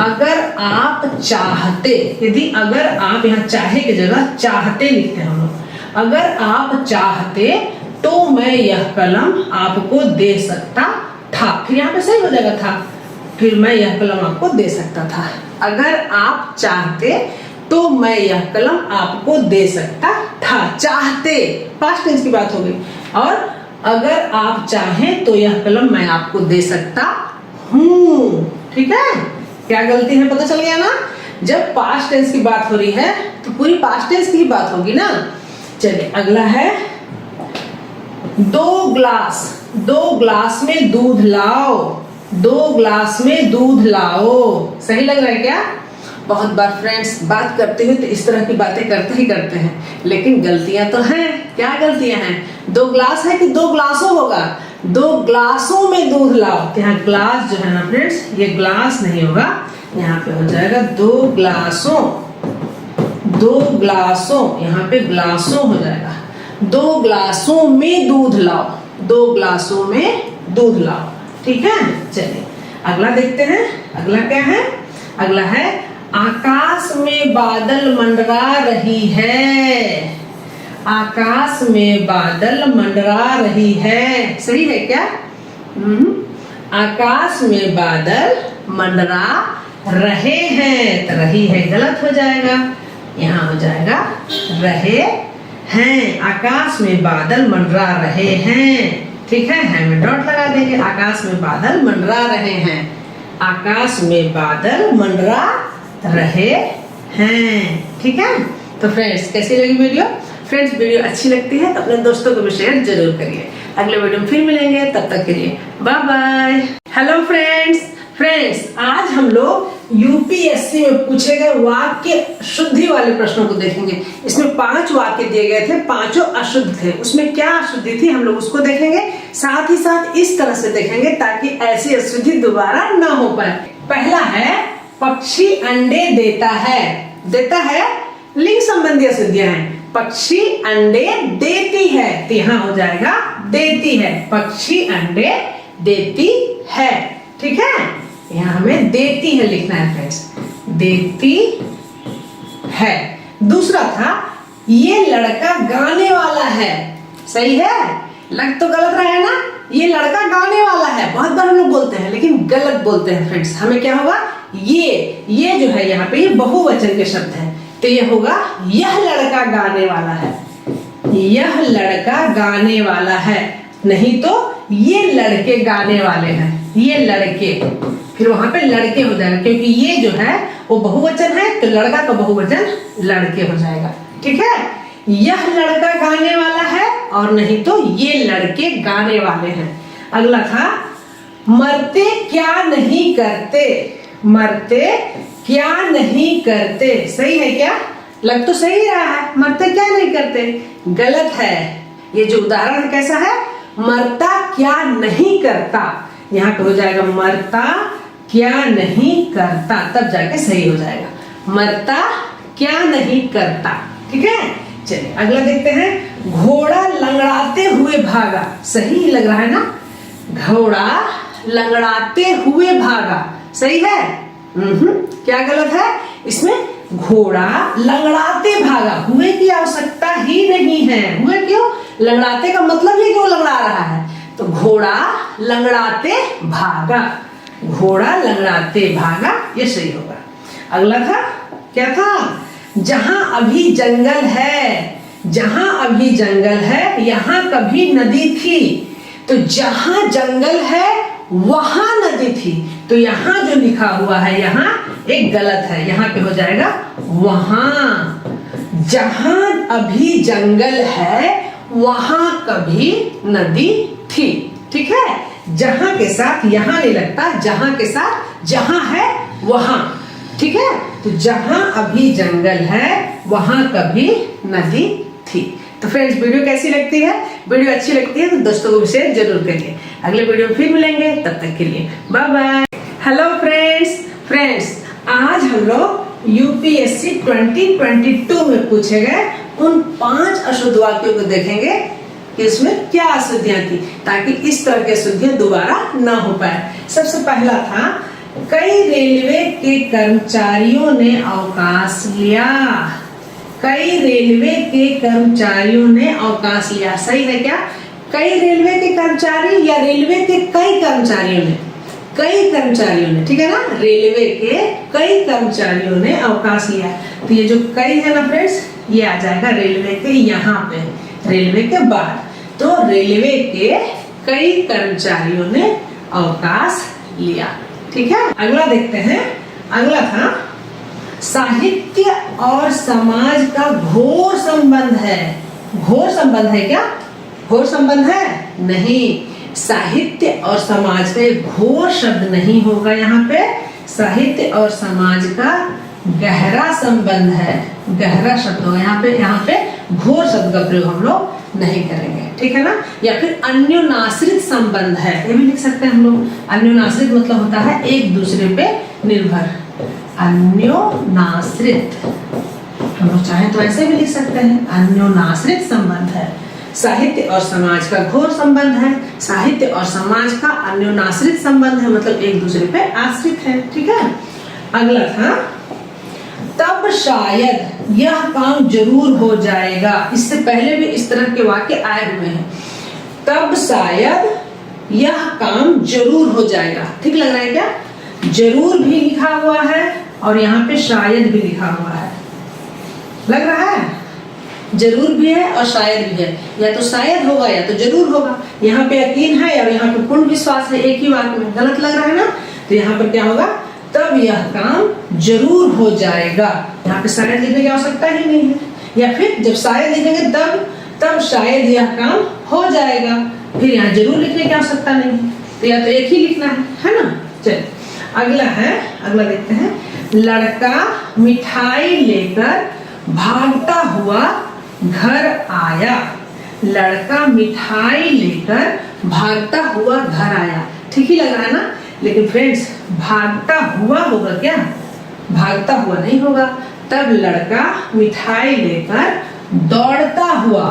अगर आप चाहते, यदि अगर आप यहाँ चाहे की जगह चाहते लिखते हैं हम लोग। अगर आप चाहते तो मैं यह कलम आपको दे सकता था, फिर यहाँ पे सही हो जाएगा था, फिर मैं यह कलम आपको दे सकता था। अगर आप चाहते तो मैं यह कलम आपको दे सकता था। चाहते पास्ट टेंस की बात हो गई। और अगर आप चाहें तो यह कलम मैं आपको दे सकता हूं। ठीक है, क्या गलती है पता चल गया ना? जब पास्ट टेंस की बात हो रही है तो पूरी पास्ट टेंस की बात होगी ना। चलिए अगला है 2 ग्लास में दूध लाओ। 2 ग्लास में दूध लाओ। सही लग रहा है क्या? बहुत बार फ्रेंड्स बात करते हुए तो इस तरह की बातें करते ही करते हैं, लेकिन गलतियां तो हैं। क्या गलतियां हैं? 2 ग्लास है कि 2 ग्लासों होगा? 2 ग्लासों में दूध लाओ। तो यहाँ ग्लास जो है ना फ्रेंड्स, ये ग्लास नहीं होगा, यहाँ पे हो जाएगा 2 ग्लासों। 2 ग्लासों, यहाँ पे ग्लासों हो जाएगा। 2 ग्लासों में दूध लाओ। 2 ग्लासों में दूध लाओ। ठीक है, चलिए अगला देखते हैं। अगला क्या है? अगला है आकाश में बादल मंडरा रही है। आकाश में बादल मंडरा रही है। सही है क्या? आकाश में बादल मंडरा रहे हैं, तो रही है गलत हो जाएगा, यहाँ हो जाएगा रहे हैं। आकाश में बादल मंडरा रहे हैं। ठीक है में डॉट लगा देंगे। आकाश में बादल मंडरा रहे हैं। आकाश में बादल मंडरा रहे हैं। ठीक है, तो फ्रेंड्स कैसी लगी वीडियो? फ्रेंड्स वीडियो अच्छी लगती है तो अपने दोस्तों को भी शेयर जरूर करिए। अगले वीडियो में फिर मिलेंगे, तब तक के लिए बाय बाय। हेलो फ्रेंड्स आज हम लोग यूपीएससी में पूछे गए वाक्य शुद्धि वाले प्रश्नों को देखेंगे। इसमें 5 वाक्य दिए गए थे, 5 अशुद्ध थे। उसमें क्या अशुद्धि थी हम लोग उसको देखेंगे, साथ ही साथ इस तरह से देखेंगे ताकि ऐसी अशुद्धि दोबारा ना हो पाए। पहला है पक्षी अंडे देता है। देता है लिंग संबंधी अशुद्धियां हैं। पक्षी अंडे देती है, तो यहाँ हो जाएगा देती है। पक्षी अंडे देती है। ठीक है, यहाँ हमें देती है लिखना है फ्रेंड्स, देती है। दूसरा था ये लड़का गाने वाला है। सही है, लग तो गलत रहा है ना, ये लड़का गाने वाला है। बहुत बार हम लोग बोलते हैं लेकिन गलत बोलते हैं फ्रेंड्स। हमें क्या होगा, ये जो है यहाँ पे ये बहुवचन के शब्द है, तो ये होगा यह लड़का गाने वाला है। यह लड़का गाने वाला है, नहीं तो ये लड़के गाने वाले हैं। ये लड़के, फिर वहां पे लड़के हो जाएगा क्योंकि ये जो है वो बहुवचन है, तो लड़का का बहुवचन लड़के हो जाएगा। ठीक है, यह लड़का गाने वाला है और नहीं तो ये लड़के गाने वाले हैं। अगला था मरते क्या नहीं करते। मरते क्या नहीं करते। सही है क्या? लग तो सही रहा है, मरते क्या नहीं करते। गलत है। ये जो उदाहरण कैसा है, मरता क्या नहीं करता। यहाँ पे हो जाएगा मरता क्या नहीं करता, तब जाके सही हो जाएगा। मरता क्या नहीं करता। ठीक है, चलिए अगला देखते हैं। घोड़ा लंगड़ाते हुए भागा। सही लग रहा है ना, घोड़ा लंगड़ाते हुए भागा। सही है? क्या गलत है इसमें? घोड़ा लंगड़ाते भागा, हुए की आवश्यकता ही नहीं है। हुए क्यों? लंगड़ाते का मतलब ही क्यों लंगड़ा रहा है, तो घोड़ा लंगड़ाते भागा। घोड़ा लंगड़ाते भागा, ये सही होगा। अगला था क्या था, जहां अभी जंगल है। जहां अभी जंगल है, यहां कभी नदी थी। तो जहां जंगल है वहां नदी थी, तो यहाँ जो लिखा हुआ है यहाँ एक गलत है, यहाँ पे हो जाएगा वहां। जहां अभी जंगल है वहां कभी नदी थी। ठीक है, जहां के साथ यहाँ नहीं लगता, जहां के साथ जहां है वहां। ठीक है, तो जहां अभी जंगल है वहां कभी नदी थी। तो फ्रेंड्स वीडियो कैसी लगती है? वीडियो अच्छी लगती है तो दोस्तों को शेयर जरूर करिए। अगले वीडियो में फिर मिलेंगे, तब तक के लिए बाय बाय। हेलो फ्रेंड्स आज हम लोग यूपीएससी 2022 में पूछे गए उन 5 अशुद्ध वाक्यों को देखेंगे कि इसमें क्या अशुद्धियां थी, ताकि इस तरह की अशुद्धियां दोबारा ना हो पाए। सबसे पहला था कई रेलवे के कर्मचारियों ने अवकाश लिया। कई रेलवे के कर्मचारियों ने अवकाश लिया। सही है क्या? कई रेलवे के कर्मचारी या रेलवे के कई कर्मचारियों ने? कई कर्मचारियों ने, ठीक है ना, रेलवे के कई कर्मचारियों ने अवकाश लिया। तो ये जो कई है ना फ्रेंड्स, ये आ जाएगा रेलवे के यहाँ पे, रेलवे के बाद। तो रेलवे के कई कर्मचारियों ने अवकाश लिया। ठीक है, अगला देखते हैं। अगला था साहित्य और समाज का घोर संबंध है। घोर संबंध है क्या? घोर संबंध है? नहीं। साहित्य और समाज का एक घोर शब्द नहीं होगा। यहाँ पे साहित्य और समाज का गहरा संबंध है, गहरा शब्द होगा यहाँ पे घोर शब्द का प्रयोग हम लोग नहीं करेंगे, ठीक है ना। या फिर अन्योनाश्रित संबंध है, ये भी लिख सकते हैं हम लोग। अन्योनाश्रित मतलब होता है एक दूसरे पे निर्भर, अन्योनाश्रित हम लोग चाहे तो ऐसे भी लिख सकते हैं, अन्योनाश्रित संबंध है। साहित्य और समाज का घोर संबंध है, साहित्य और समाज का अन्योनाश्रित संबंध है, मतलब एक दूसरे पे आश्रित है, ठीक है। अगला था तब शायद यह काम जरूर हो जाएगा। इससे पहले भी इस तरह के वाक्य आए हुए हैं। तब शायद यह काम जरूर हो जाएगा, ठीक लग रहा है क्या? जरूर भी लिखा हुआ है और यहाँ पे शायद भी लिखा हुआ है, लग रहा है? जरूर भी है और शायद भी है, या तो शायद होगा या तो जरूर होगा। यहाँ पे यकीन है और यहाँ पे पूर्ण विश्वास है, एक ही वाक्य में। गलत लग रहा है ना? तो यहाँ पर क्या होगा? तब यह काम जरूर हो जाएगा। यहाँ पे शायद लिखने की आवश्यकता ही नहीं है। या फिर जब शायद लिखेंगे तब शायद यह काम हो जाएगा, फिर यहाँ जरूर लिखने की आवश्यकता नहीं है। तो या तो एक ही लिखना है ना। चलिए अगला देखते हैं। लड़का मिठाई लेकर भागता हुआ घर आया। लड़का मिठाई लेकर भागता हुआ घर आया, ठीक ही लग रहा है ना। लेकिन फ्रेंड्स भागता हुआ होगा क्या? भागता हुआ नहीं होगा। तब लड़का मिठाई लेकर दौड़ता हुआ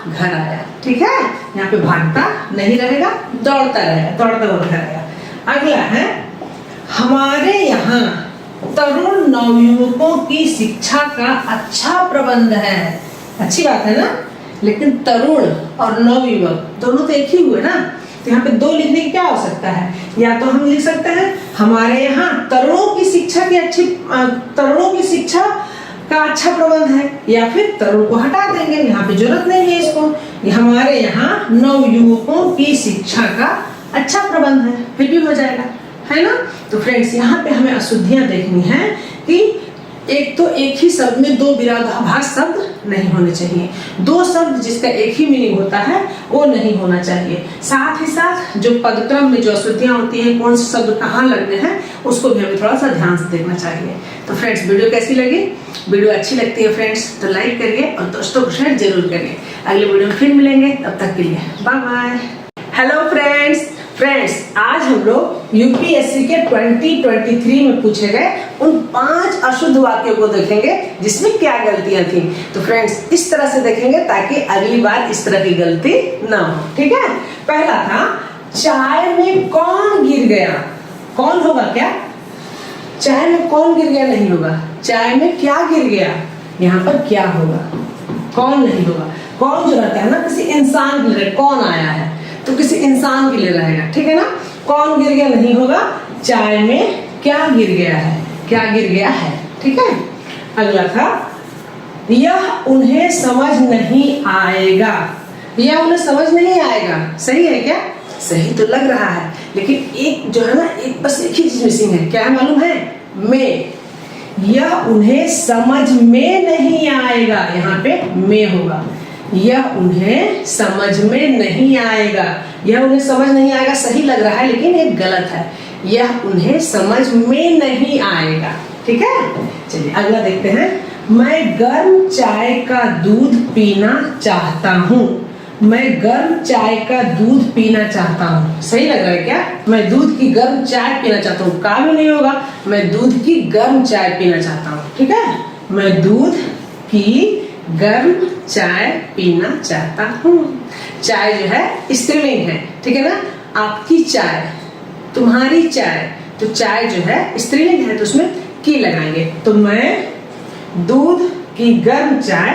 घर आया, ठीक है। यहाँ पे भागता नहीं रहेगा, दौड़ता हुआ घर आया। अगला है हमारे यहाँ तरुण नवयुवकों की शिक्षा का अच्छा प्रबंध है। अच्छी बात है ना। लेकिन तरुण और नवयुवक दोनों तो एक ही हुए ना, तो यहाँ पे दो लिखने की क्या आवश्यकता है? या तो हम लिख सकते हैं हमारे यहाँ तरुणों की शिक्षा का अच्छा प्रबंध है, या फिर तरुण को हटा देंगे, यहाँ पे जरूरत नहीं है इसको। हमारे यहाँ नवयुवकों की शिक्षा का अच्छा प्रबंध है, फिर भी हो जाएगा, है ना। तो फ्रेंड्स यहाँ पे हमें अशुद्धियां देखनी है कि एक तो एक ही शब्द में दो विरोधाभास शब्द नहीं होने चाहिए। दो शब्द जिसका एक ही मीनिंग होता है वो नहीं होना चाहिए। साथ ही साथ जो पदक्रम में जो अशुद्धियां होती हैं, कौन से शब्द कहाँ लगने हैं, उसको भी हमें थोड़ा सा ध्यान से देखना चाहिए। तो फ्रेंड्स वीडियो कैसी लगी? वीडियो अच्छी लगती है फ्रेंड्स तो लाइक करिए और दोस्तों को शेयर जरूर करिए। अगले वीडियो में फिर मिलेंगे, तब तक के लिए बाय बाय। हेलो फ्रेंड्स आज हम लोग यूपीएससी के 2023 में पूछे गए उन 5 अशुद्ध वाक्यों को देखेंगे जिसमें क्या गलतियां थी। तो फ्रेंड्स इस तरह से देखेंगे ताकि अगली बार इस तरह की गलती ना हो, ठीक है। पहला था चाय में कौन गिर गया। कौन होगा क्या? चाय में कौन गिर गया नहीं होगा। चाय में क्या गिर गया, यहाँ पर क्या होगा, कौन नहीं होगा। कौन जो रहता है ना किसी इंसान के लिए, कौन आया है तो किसी इंसान के लिए रहेगा, ठीक है ना। कौन गिर गया नहीं होगा। चाय में क्या गिर गया है, क्या गिर गया है, ठीक है। अगला था यह उन्हें समझ नहीं आएगा। यह उन्हें समझ नहीं आएगा, सही है क्या? सही तो लग रहा है, लेकिन एक जो है ना, बस एक ही चीज मिसिंग है। क्या है मालूम है? में। यह उन्हें समझ में नहीं आएगा, यहाँ पे में होगा। यह उन्हें समझ में नहीं आएगा। यह उन्हें समझ नहीं आएगा सही लग रहा है, लेकिन ये गलत है। यह उन्हें समझ में नहीं आएगा, ठीक है। चलिए अगला देखते हैं। मैं गर्म चाय का दूध पीना चाहता हूँ। मैं गर्म चाय का दूध पीना चाहता हूँ, सही लग रहा है क्या? मैं दूध की गर्म चाय पीना चाहता हूँ, काम ही नहीं होगा। मैं दूध की गर्म चाय पीना चाहता हूँ, ठीक है। मैं दूध की गर्म चाय पीना चाहता हूँ। चाय जो है स्त्रीलिंग है, ठीक है ना। आपकी चाय, तुम्हारी चाय, तो चाय जो है स्त्रीलिंग है तो उसमें की लगाएंगे। तो मैं दूध की गर्म चाय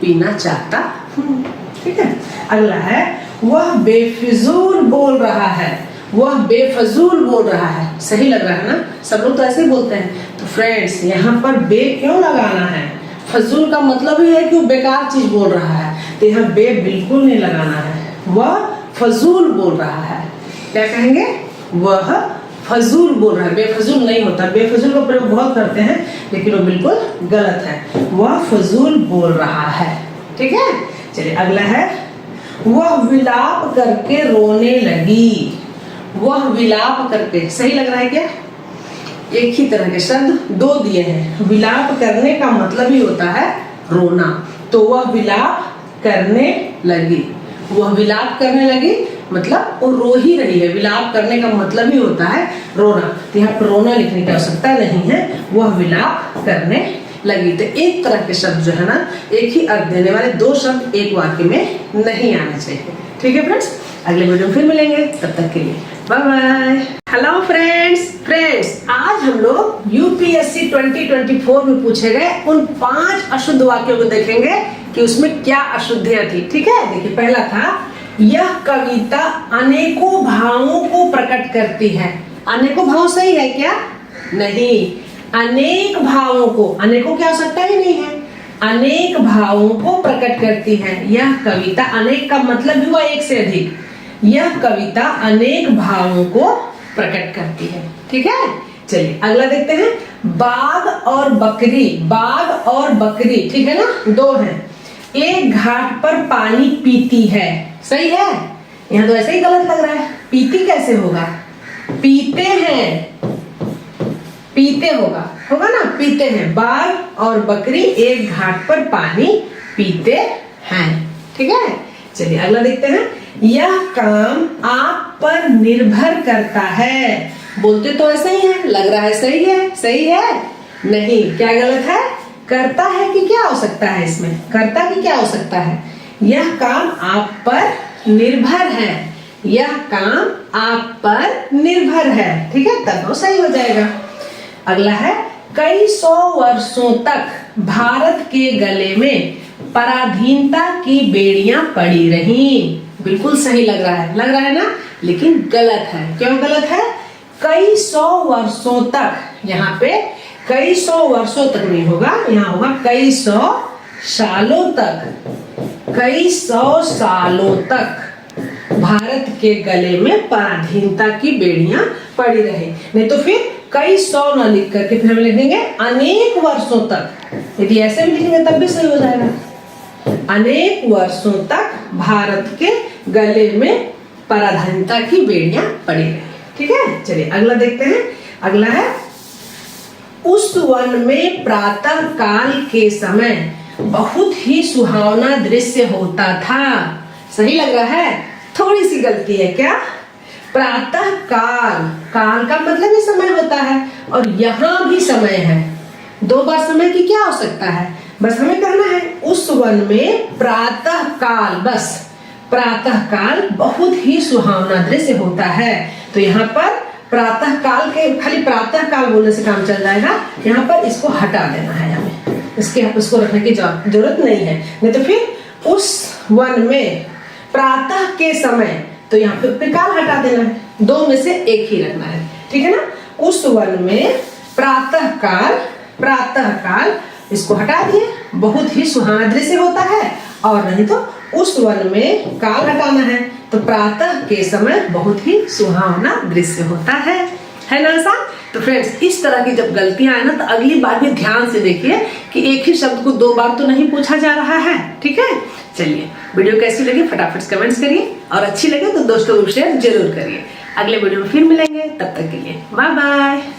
पीना चाहता हूँ, ठीक है। अगला है वह बेफिजूल बोल रहा है। वह बेफजूल बोल रहा है, सही लग रहा है ना। सब लोग तो ऐसे ही बोलते हैं। तो फ्रेंड्स यहाँ पर बे क्यों लगाना है? फजूल का मतलब ही है कि वो बेकार चीज बोल रहा है, तो यहाँ बे बिल्कुल नहीं लगाना है। वह फजूल बोल रहा है। क्या कहेंगे? वह फजूल बोल रहा है, बेफजूल नहीं होता। बेफजूल का प्रयोग बहुत करते हैं, लेकिन वो बिल्कुल गलत है। वह फजूल बोल रहा है, ठीक है। चलिए अगला है, वह विलाप करके रोने लगी। वह विलाप करके, सही लग रहा है क्या? एक ही तरह के शब्द दो दिए हैं। विलाप करने का मतलब ही होता है रोना, तो वह विलाप करने लगी। वह विलाप करने लगी मतलब वो रो ही रही है। विलाप करने का मतलब ही होता है रोना, तो यहाँ पर रोना लिखने की आवश्यकता नहीं है। वह विलाप करने लगी। तो एक तरह के शब्द जो है ना, एक ही अर्थ देने वाले दो शब्द एक वाक्य में नहीं आने चाहिए। ठीक है फ्रेंड्स, अगले वीडियो में फिर मिलेंगे, तब तक के लिए बाय बाय। हेलो फ्रेंड्स, आज हम लोग यूपीएससी 2024 में पूछे गए उन 5 अशुद्ध वाक्यों को देखेंगे कि उसमें क्या अशुद्धियां थी। ठीक है, देखिए पहला था, यह कविता अनेकों भावों को प्रकट करती है। अनेकों भाव सही है क्या? नहीं, अनेक भावों को, अनेकों की आवश्यकता ही नहीं है, अनेक भावों को प्रकट करती है। यह कविता, अनेक का मतलब हुआ एक से अधिक, यह कविता अनेक भावों को प्रकट करती है। ठीक है, चलिए अगला देखते हैं, बाघ और बकरी। बाघ और बकरी, ठीक है ना, दो हैं, एक घाट पर पानी पीती है। सही है, यहाँ तो ऐसे ही गलत लग रहा है, पीती कैसे होगा? पीते हैं, पीते होगा ना, पीते हैं। बाघ और बकरी एक घाट पर पानी पीते हैं। ठीक है, चलिए अगला देखते हैं, यह काम आप पर निर्भर करता है। बोलते तो ऐसे ही है, लग रहा है सही है, सही है नहीं, क्या गलत है? करता है कि क्या हो सकता है इसमें? करता कि क्या हो सकता है? यह काम आप पर निर्भर है, यह काम आप पर निर्भर है। ठीक है, तब वो सही हो जाएगा। अगला है, कई 100 वर्षों तक भारत के गले में पराधीनता की बेड़ियां पड़ी रहीं। बिल्कुल सही लग रहा है ना, लेकिन गलत है। क्यों गलत है? कई 100 वर्षों तक, यहाँ पे कई 100 वर्षों तक नहीं होगा, यहाँ होगा कई 100 सालों तक। कई 100 सालों तक भारत के गले में पराधीनता की बेड़ियां पड़ी रही। नहीं तो फिर कई 100 न लिख करके फिर हम लिखेंगे अनेक वर्षों तक। यदि ऐसे भी लिखेंगे तब भी सही हो जाएगा। अनेक वर्षों तक भारत के गले में पराधीनता की बेड़ियां पड़ी रही। ठीक है, चलिए अगला देखते हैं। अगला है, उस वन में प्रातः काल के समय बहुत ही सुहावना दृश्य होता था। सही लग रहा है, थोड़ी सी गलती है क्या? प्रातः काल, काल का मतलब ही समय होता है, और यहाँ भी समय है। 2 बार समय की क्या आवश्यकता है? बस हमें कहना है उस वन में प्रातः काल, बस प्रातः काल बहुत ही सुहावना दृश्य होता है। तो यहाँ पर प्रातः काल के, खाली प्रातः काल बोलने से काम चल जाएगा, यहाँ पर इसको हटा देना है हमें, इसको रखने की जरूरत नहीं है। नहीं तो फिर उस वन में प्रातः के समय, तो यहाँ पे काल हटा देना है, 2 में से एक ही रखना है। ठीक है ना, उस वन में प्रातः काल इसको हटा दिए, बहुत ही सुहावना दृश्य होता है, और नहीं तो उस वन में काल हटाना है, तो प्रातः के समय बहुत ही सुहावना दृश्य होता है ना आसान? तो फ्रेंड्स, इस तरह की जब गलतियां आए ना, तो अगली बार भी ध्यान से देखिए कि एक ही शब्द को 2 बार तो नहीं पूछा जा रहा है। ठीक है, चलिए वीडियो कैसी लगी फटाफट से कमेंट्स करिए, और अच्छी लगे तो दोस्तों को शेयर जरूर करिए। अगले वीडियो में फिर मिलेंगे, तब तक के लिए बाय बाय।